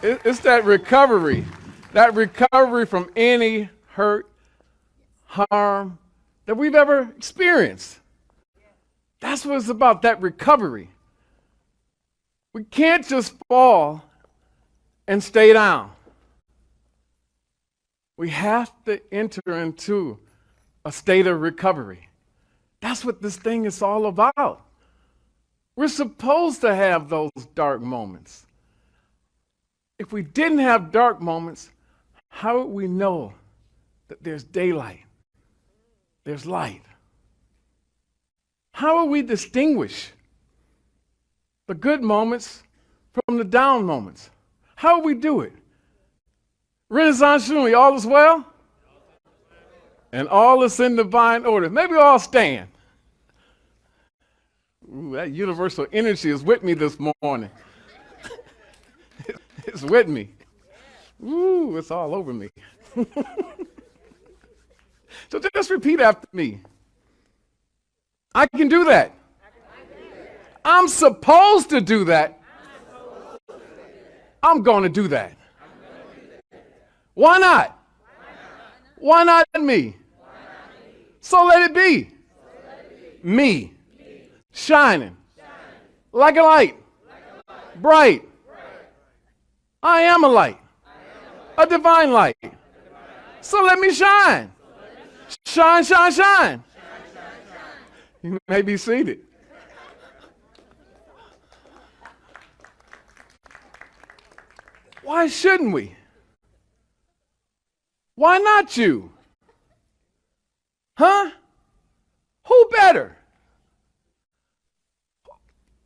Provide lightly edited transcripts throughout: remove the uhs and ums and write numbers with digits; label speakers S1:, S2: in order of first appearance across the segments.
S1: It's that recovery from any hurt, harm that we've ever experienced. That's what it's about, that recovery. We can't just fall and stay down. We have to enter into a state of recovery. That's what this thing is all about. We're supposed to have those dark moments. If we didn't have dark moments, how would we know that there's daylight? There's light. How would we distinguish the good moments from the down moments? How would we do it? Renaissance Shuni, all is well? And all is in divine order. Maybe all stand. Ooh, that universal energy is with me this morning. It's with me. Ooh, it's all over me. So just repeat after me. I can do that. I'm supposed to do that. I'm going to do that. Why not? Why not me? So let it be. Me. Shining. Like a light. Bright. I am a light. A divine light. So let me shine. Shine, shine, shine. You may be seated. Why shouldn't we? Why not you? Huh? Who better?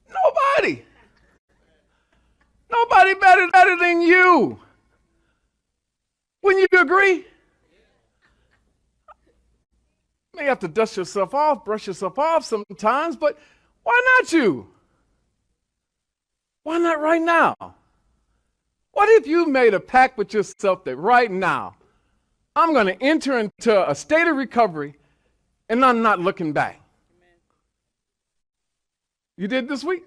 S1: Nobody. Nobody better than you. Wouldn't you agree? You may have to dust yourself off, brush yourself off sometimes, but why not you? Why not right now? What if you made a pact with yourself that right now, I'm going to enter into a state of recovery and I'm not looking back? You did this week?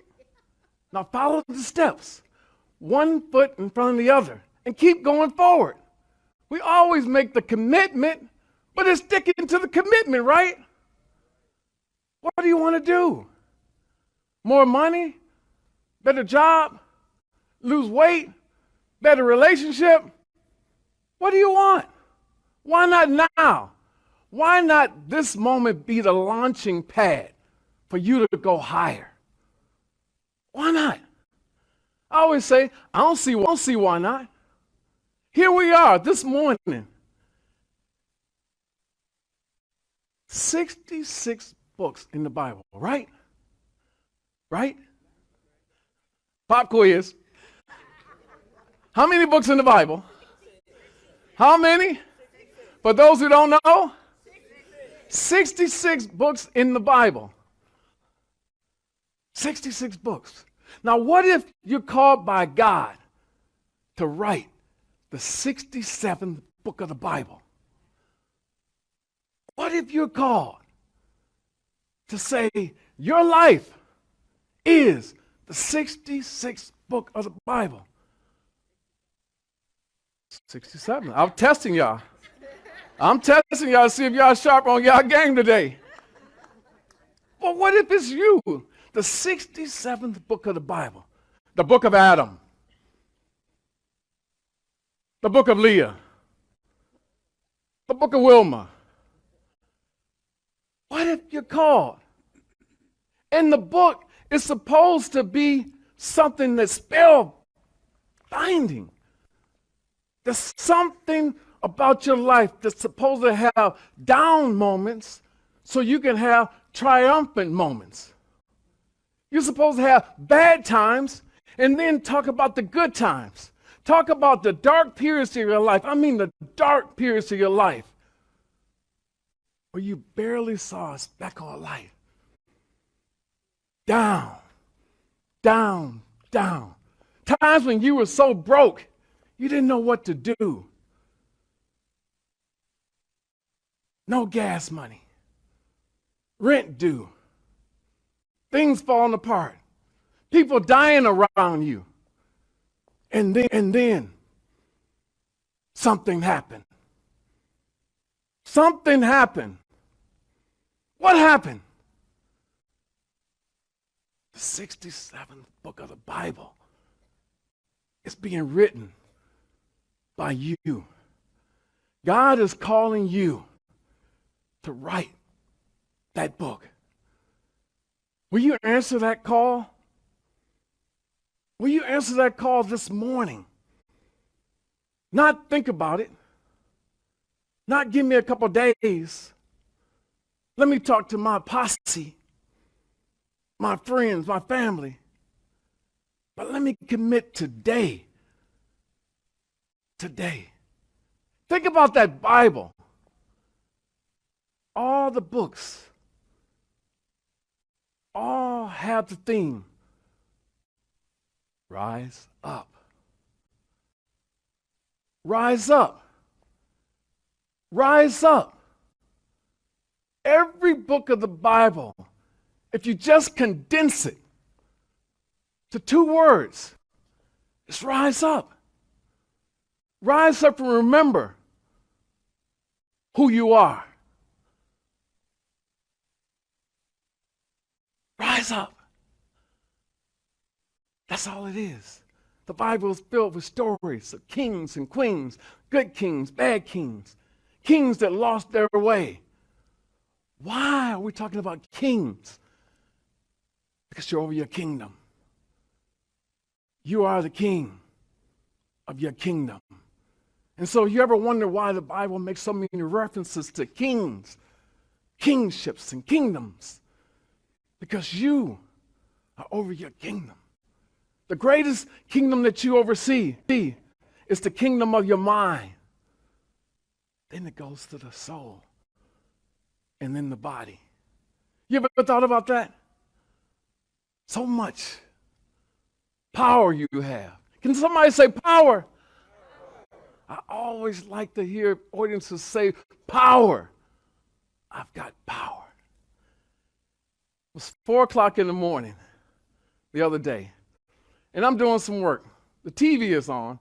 S1: Now follow the steps, one foot in front of the other, and keep going forward. We always make the commitment, but it's sticking to the commitment, right? What do you want to do? More money? Better job? Lose weight? Better relationship? What do you want? Why not now? Why not this moment be the launching pad for you to go higher? Why not? I always say, I don't see why not. Here we are this morning. 66 books in the Bible, right? Right? Pop quiz. How many books in the Bible? How many? For those who don't know, 66 books in the Bible. 66 books. Now, what if you're called by God to write the 67th book of the Bible? What if you're called to say your life is the 66th book of the Bible? 67. I'm testing y'all. I'm testing y'all to see if y'all sharp on y'all game today. But what if it's you? The 67th book of the Bible. The book of Adam. The book of Leah. The book of Wilma. What if you're called? And the book is supposed to be something that's spellbinding. There's something about your life that's supposed to have down moments so you can have triumphant moments. You're supposed to have bad times and then talk about the good times. Talk about the dark periods of your life. I mean the dark periods of your life where you barely saw a speck of light. Down, down, down. Times when you were so broke, you didn't know what to do. No gas money. Rent due. Things falling apart. People dying around you. And then something happened. Something happened. What happened? The 67th book of the Bible is being written by you. God is calling you to write that book. Will you answer that call? Will you answer that call this morning? Not think about it. Not give me a couple days. Let me talk to my posse, my friends, my family. But let me commit today. Today. Think about that Bible. All the books all have the theme, rise up. Rise up. Rise up. Every book of the Bible, if you just condense it to 2 words, it's rise up. Rise up and remember who you are. Rise up. That's all it is. The Bible is filled with stories of kings and queens, good kings, bad kings, kings that lost their way. Why are we talking about kings? Because you're over your kingdom. You are the king of your kingdom. And so you ever wonder why the Bible makes so many references to kings, kingships, and kingdoms? Because you are over your kingdom. The greatest kingdom that you oversee is the kingdom of your mind. Then it goes to the soul and then the body. You ever thought about that? So much power you have. Can somebody say power? I always like to hear audiences say power. I've got power. It was 4 o'clock in the morning the other day, and I'm doing some work. The TV is on.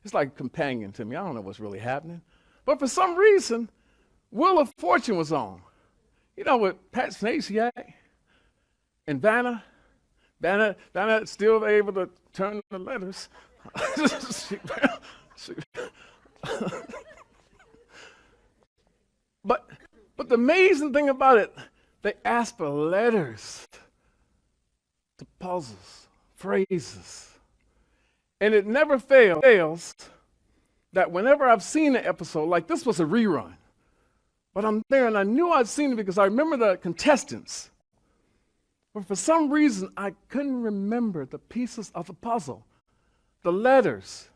S1: It's like a companion to me. I don't know what's really happening. But for some reason, Wheel of Fortune was on. You know, with Pat Stasiak and Vanna still able to turn the letters. But the amazing thing about it, they ask for letters to puzzles, phrases. And it never fails that whenever I've seen an episode, like this was a rerun, but I'm there and I knew I'd seen it because I remember the contestants. But for some reason, I couldn't remember the pieces of the puzzle, the letters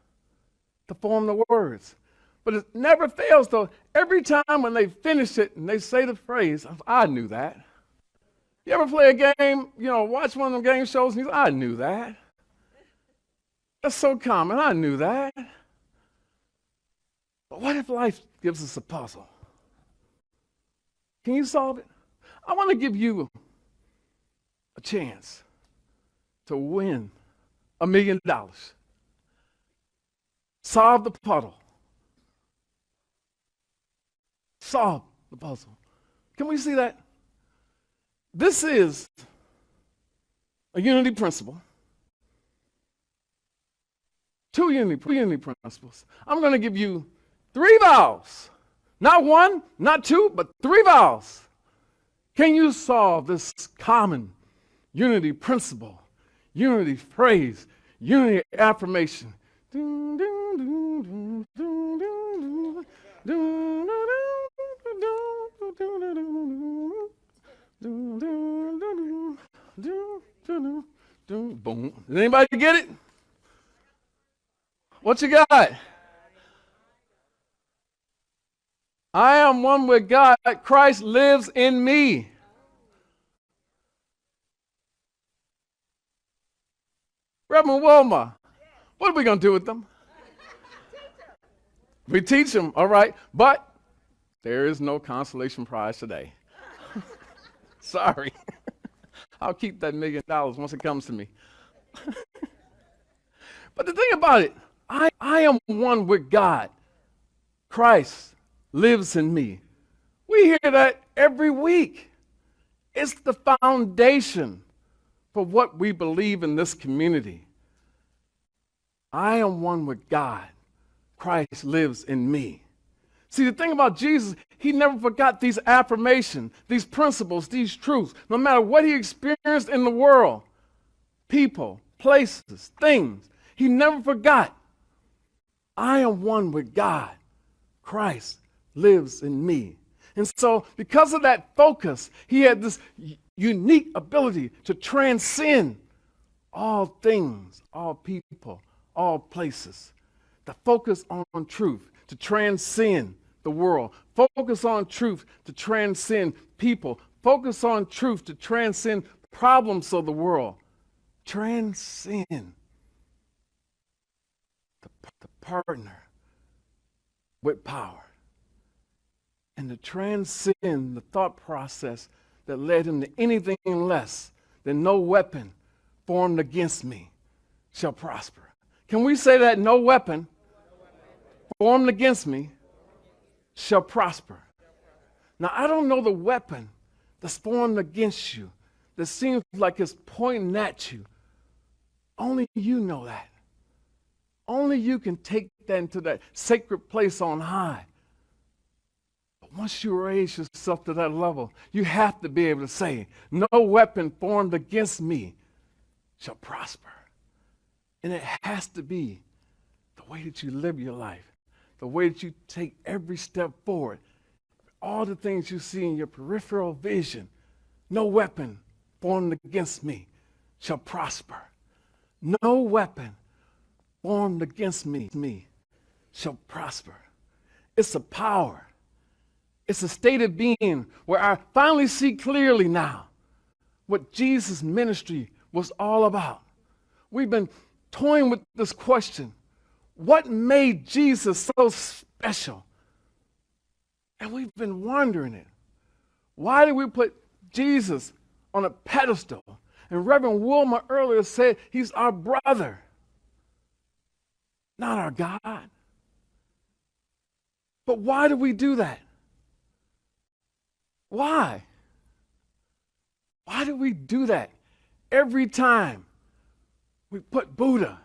S1: to form the words. But it never fails, though. Every time when they finish it and they say the phrase, I knew that. You ever play a game, watch one of them game shows and you say, I knew that. That's so common. I knew that. But what if life gives us a puzzle? Can you solve it? I want to give you a chance to win $1 million. Solve the puzzle. Solve the puzzle. Can we see that? This is a unity principle. 2 unity principles. I'm going to give you 3 vowels. Not 1, not 2, but 3 vowels. Can you solve this common unity principle, unity phrase, unity affirmation? Boom. Did anybody get it? What you got? I am one with God. Christ lives in me. Reverend Wilma, what are we going to do with them? We teach them, all right, but there is no consolation prize today. Sorry. I'll keep that $1 million once it comes to me. But the thing about it, I am one with God. Christ lives in me. We hear that every week. It's the foundation for what we believe in this community. I am one with God. Christ lives in me. See, the thing about Jesus, he never forgot these affirmations, these principles, these truths. No matter what he experienced in the world, people, places, things, he never forgot. I am one with God. Christ lives in me. And so because of that focus, he had this unique ability to transcend all things, all people, all places. To focus on truth, to transcend the world. Focus on truth to transcend people. Focus on truth to transcend problems of the world. Transcend. The partner with power. And to transcend the thought process that led him to anything less than no weapon formed against me shall prosper. Can we say that? No weapon formed against me shall prosper. Now, I don't know the weapon that's formed against you that seems like it's pointing at you. Only you know that. Only you can take that into that sacred place on high. But once you raise yourself to that level, you have to be able to say, no weapon formed against me shall prosper. And it has to be the way that you live your life, the way that you take every step forward, all the things you see in your peripheral vision. No weapon formed against me shall prosper. No weapon formed against me shall prosper. It's a power. It's a state of being where I finally see clearly now what Jesus' ministry was all about. We've been toying with this question. What made Jesus so special? And we've been wondering it. Why did we put Jesus on a pedestal? And Reverend Wilma earlier said he's our brother, not our God. But why do we do that? Why? Why do we do that every time we put Buddha,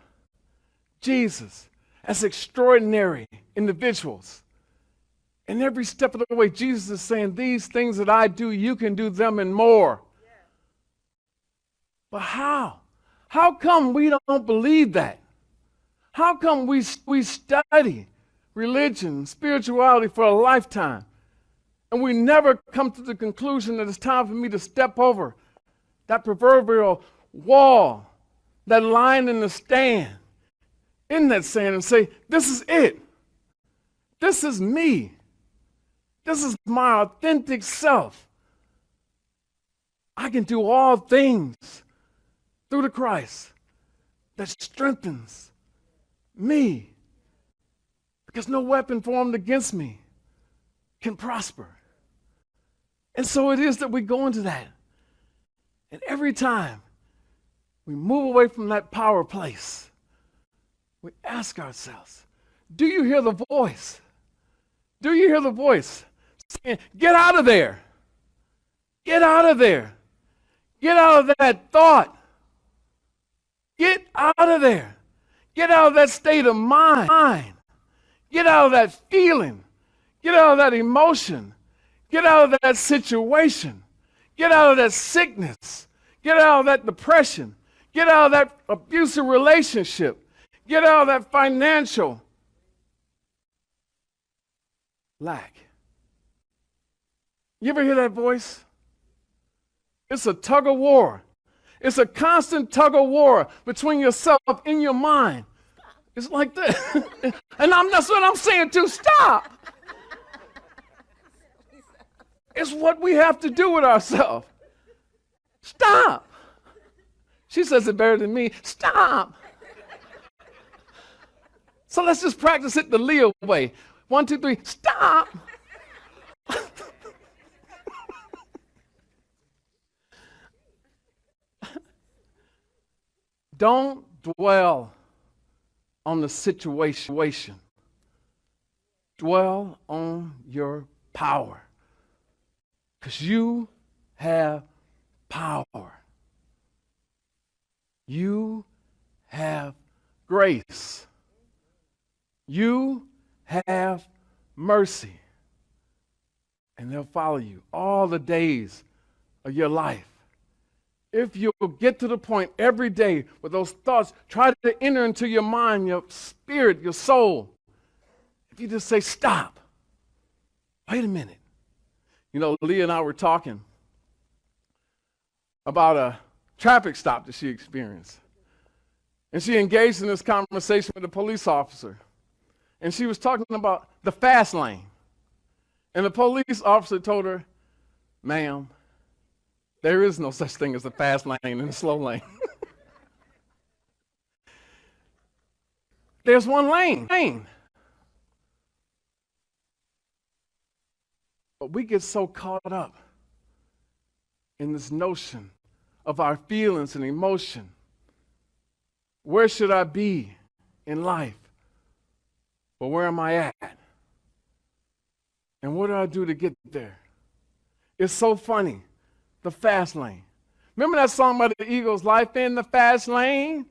S1: Jesus, as extraordinary individuals? And every step of the way, Jesus is saying, these things that I do, you can do them and more. Yeah. But how? How come we don't believe that? How come we study religion, spirituality for a lifetime, and we never come to the conclusion that it's time for me to step over that proverbial wall, that line in the sand, in that sand, and say, this is it. This is me. This is my authentic self. I can do all things through the Christ that strengthens me. Because no weapon formed against me can prosper. And so it is that we go into that. And every time we move away from that power place, we ask ourselves, do you hear the voice? Do you hear the voice saying, get out of there. Get out of there. Get out of that thought. Get out of there. Get out of that state of mind. Get out of that feeling. Get out of that emotion. Get out of that situation. Get out of that sickness. Get out of that depression. Get out of that abusive relationship. Get out of that financial lack. You ever hear that voice? It's a tug of war. It's a constant tug of war between yourself and your mind. It's like that. And that's what I'm saying too. Stop. It's what we have to do with ourselves. Stop. She says it better than me. Stop. So let's just practice it the Leo way. 1, 2, 3. Stop. Don't dwell on the situation. Dwell on your power. Because you have power. You have grace. You have mercy. And they'll follow you all the days of your life. If you'll get to the point every day where those thoughts try to enter into your mind, your spirit, your soul, if you just say, stop, wait a minute. You know, Leah and I were talking about a traffic stop that she experienced. And she engaged in this conversation with a police officer. And she was talking about the fast lane. And the police officer told her, ma'am, there is no such thing as a fast lane and a slow lane. There's one lane. But we get so caught up in this notion of our feelings and emotion. Where should I be in life? But where am I at? And what do I do to get there? It's so funny, the fast lane. Remember that song by the Eagles, Life in the Fast Lane?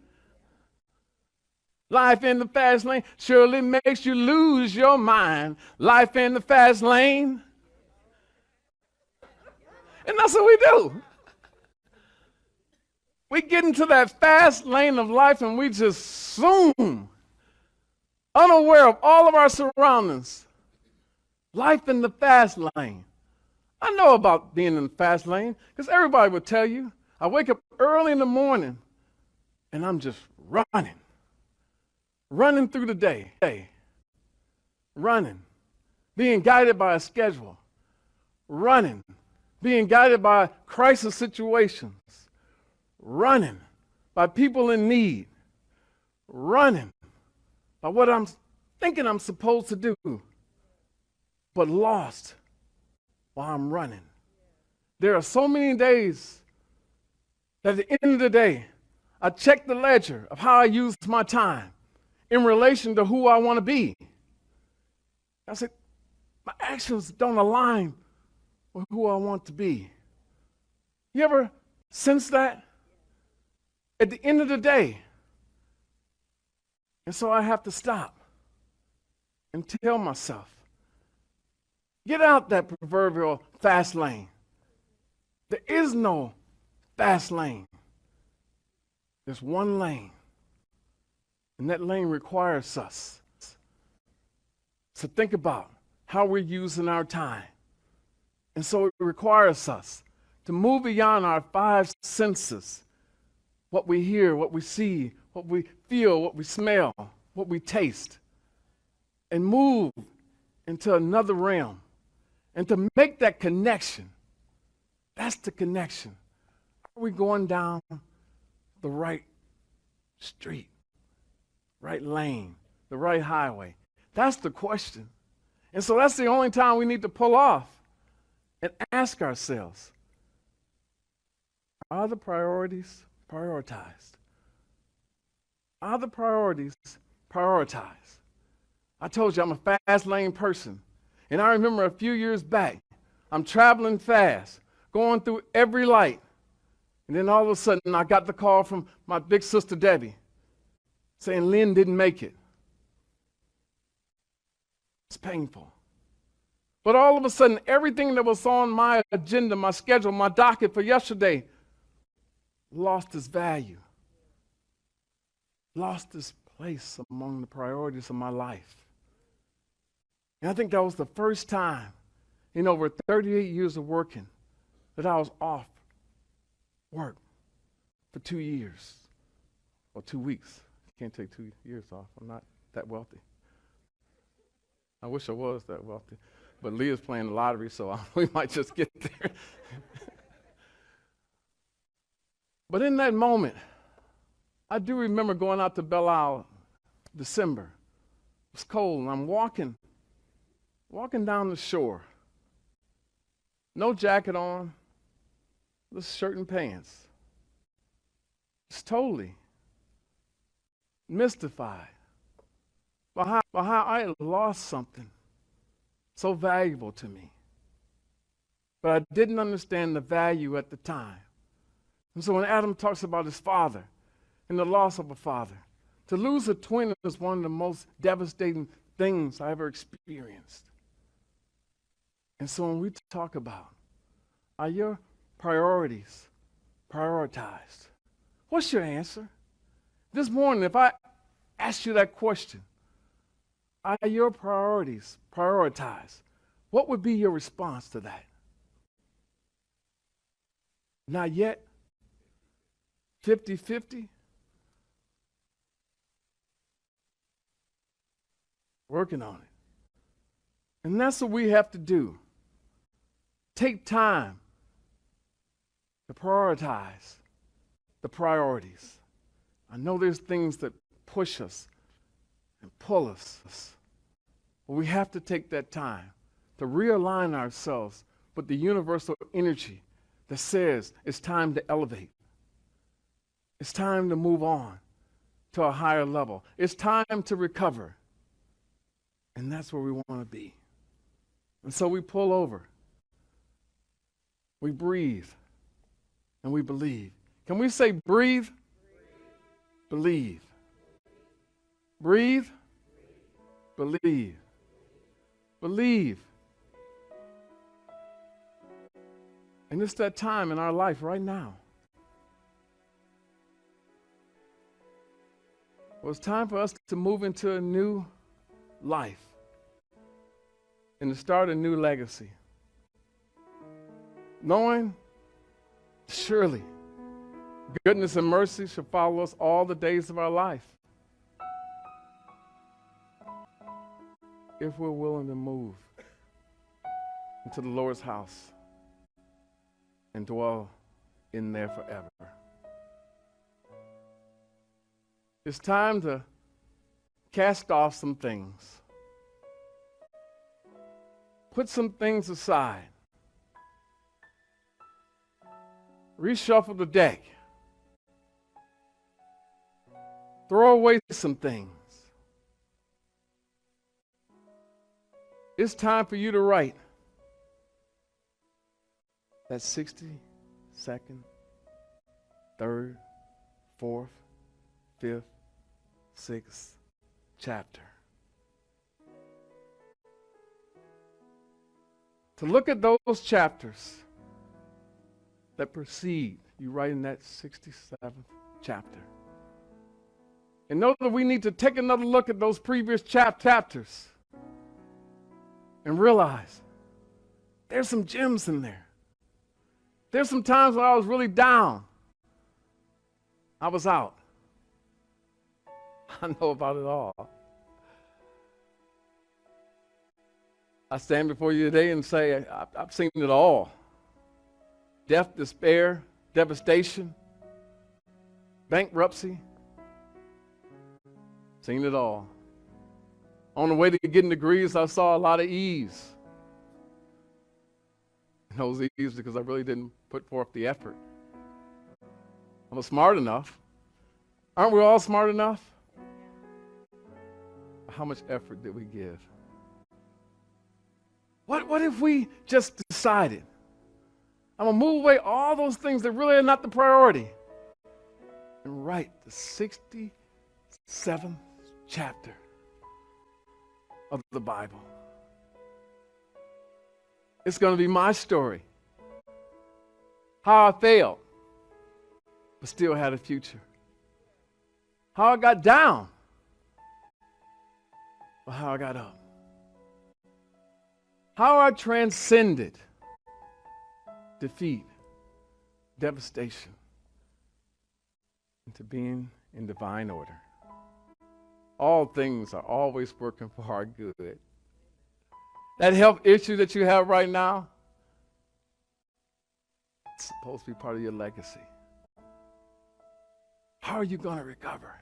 S1: Life in the fast lane surely makes you lose your mind. Life in the fast lane. And that's what we do. We get into that fast lane of life and we just zoom, unaware of all of our surroundings. Life in the fast lane. I know about being in the fast lane because everybody would tell you. I wake up early in the morning and I'm just running through the day, running, being guided by a schedule, running, being guided by crisis situations, running by people in need, running by what I'm thinking I'm supposed to do, but lost while I'm running. There are so many days that at the end of the day, I check the ledger of how I use my time in relation to who I want to be. I said, my actions don't align with who I want to be. You ever sense that? At the end of the day. And so I have to stop and tell myself, get out that proverbial fast lane. There is no fast lane. There's one lane. And that lane requires us to think about how we're using our time. And so it requires us to move beyond our five senses. What we hear, what we see, what we feel, what we smell, what we taste. And move into another realm. And to make that connection. That's the connection. Are we going down the right street? Right lane, the right highway? That's the question. And so that's the only time we need to pull off and ask ourselves, are the priorities prioritized? Are the priorities prioritized? I told you I'm a fast lane person. And I remember a few years back, I'm traveling fast, going through every light. And then all of a sudden I got the call from my big sister Debbie, saying Lynn didn't make it. It's painful. But all of a sudden, everything that was on my agenda, my schedule, my docket for yesterday, lost its value. Lost its place among the priorities of my life. And I think that was the first time in over 38 years of working that I was off work for 2 years, or 2 weeks. Can't take 2 years off. I'm not that wealthy. I wish I was that wealthy. But Leah's playing the lottery, so we might just get there. But in that moment, I do remember going out to Belle Isle, December. It was cold, and I'm walking down the shore. No jacket on, just shirt and pants. Just totally mystified about how I had lost something so valuable to me. But I didn't understand the value at the time. And so when Adam talks about his father and the loss of a father, to lose a twin is one of the most devastating things I ever experienced. And so when we talk about, are your priorities prioritized? What's your answer? This morning, if I ask you that question, are your priorities prioritized? What would be your response to that? Not yet? 50-50? Working on it. And that's what we have to do. Take time to prioritize the priorities. I know there's things that push us and pull us, but we have to take that time to realign ourselves with the universal energy that says it's time to elevate. It's time to move on to a higher level. It's time to recover. And that's where we want to be. And so we pull over. We breathe. And we believe. Can we say breathe? Believe. Breathe. Believe. Believe. And it's that time in our life right now. Well, it's time for us to move into a new life and to start a new legacy. Knowing surely goodness and mercy shall follow us all the days of our life, if we're willing to move into the Lord's house and dwell in there forever. It's time to cast off some things. Put some things aside. Reshuffle the deck. Throw away some things. It's time for you to write that 62nd, 3rd, 4th, 5th, 6th chapter. To look at those chapters that precede you writing that 67th chapter. And know that we need to take another look at those previous chapters and realize there's some gems in there. There's some times when I was really down. I was out. I know about it all. I stand before you today and say, I've seen it all. Death, despair, devastation, bankruptcy. Seen it all. On the way to getting degrees, I saw a lot of E's. And those E's because I really didn't put forth the effort. I was smart enough. Aren't we all smart enough? How much effort did we give? What if we just decided, I'm going to move away all those things that really are not the priority and write the 67th chapter of the Bible. It's going to be my story. How I failed, but still had a future. How I got down, but how I got up. How I transcended defeat, devastation, into being in divine order. All things are always working for our good. That health issue that you have right now, it's supposed to be part of your legacy. How are you going to recover?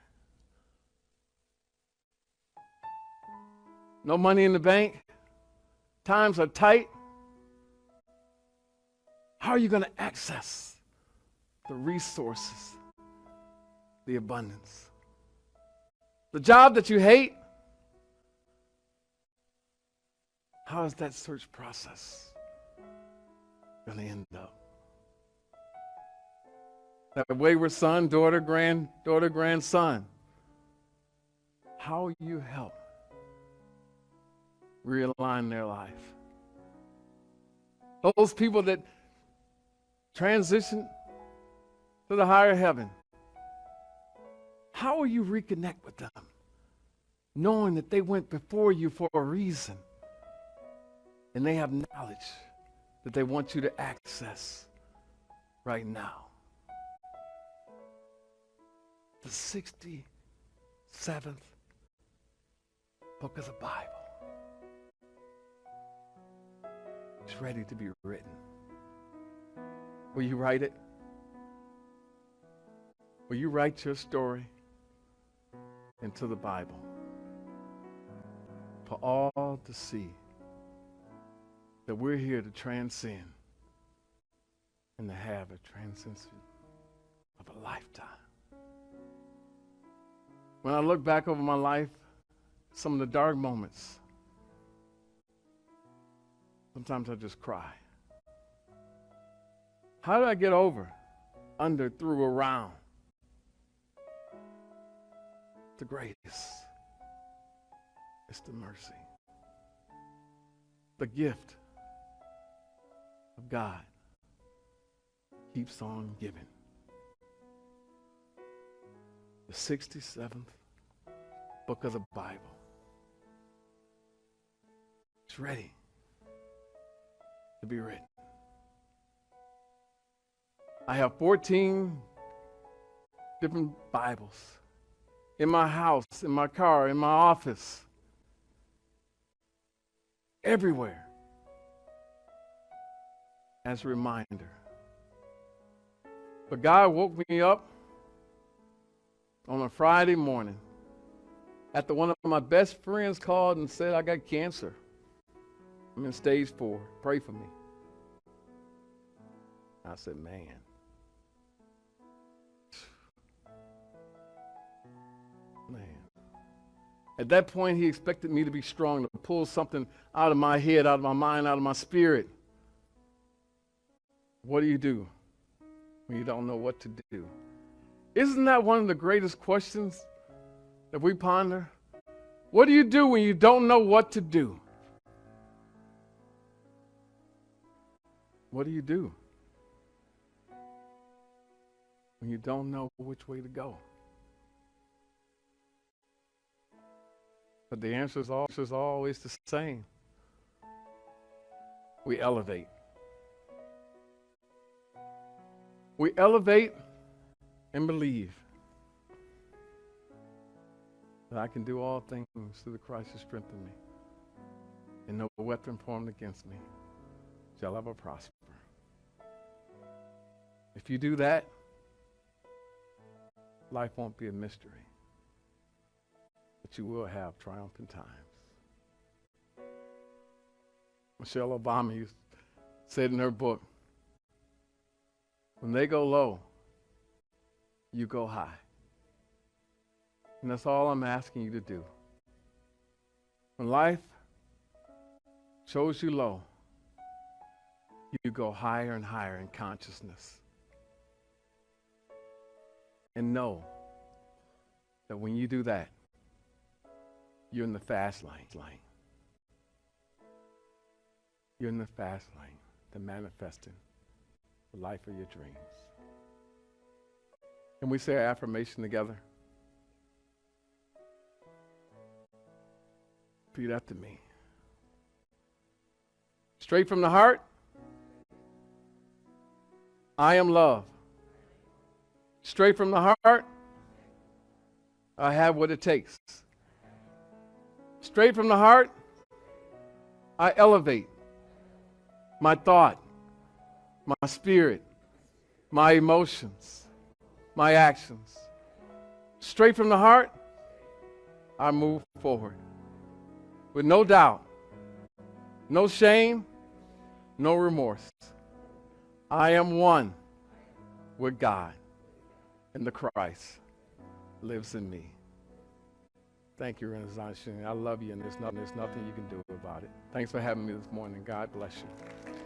S1: No money in the bank? Times are tight? How are you going to access the resources, the abundance? The job that you hate, How is that search process going to end up? That wayward son, daughter, granddaughter, grandson, how you help realign their life. Those people that transition to the higher heaven, how will you reconnect with them, knowing that they went before you for a reason and they have knowledge that they want you to access right now? The 67th book of the Bible is ready to be written. Will you write it? Will you write your story into the Bible for all to see that we're here to transcend and to have a transcendence of a lifetime? When I look back over my life, some of the dark moments, sometimes I just cry. How did I get over, under, through, around? The grace. It's the mercy. The gift of God keeps on giving. The 67th book of the Bible. It's ready to be written. I have 14 different Bibles in my house, in my car, in my office, everywhere, as a reminder. But God woke me up on a Friday morning after one of my best friends called and said, I got cancer. I'm in stage 4. Pray for me. I said, man. At that point, he expected me to be strong, to pull something out of my head, out of my mind, out of my spirit. What do you do when you don't know what to do? Isn't that one of the greatest questions that we ponder? What do you do when you don't know what to do? What do you do when you don't know which way to go? But the answer is always the same. We elevate. We elevate and believe that I can do all things through the Christ who strengthens me, and no weapon formed against me shall ever prosper. If you do that, life won't be a mystery, but you will have triumphant times. Michelle Obama said in her book, when they go low, you go high. And that's all I'm asking you to do. When life shows you low, you go higher and higher in consciousness. And know that when you do that, you're in the fast lane. You're in the fast lane to manifesting the life of your dreams. Can we say our affirmation together? Repeat after me. Straight from the heart, I am love. Straight from the heart, I have what it takes. Straight from the heart, I elevate my thought, my spirit, my emotions, my actions. Straight from the heart, I move forward with no doubt, no shame, no remorse. I am one with God, and the Christ lives in me. Thank you, Renaissance. I love you, and there's nothing you can do about it. Thanks for having me this morning. God bless you.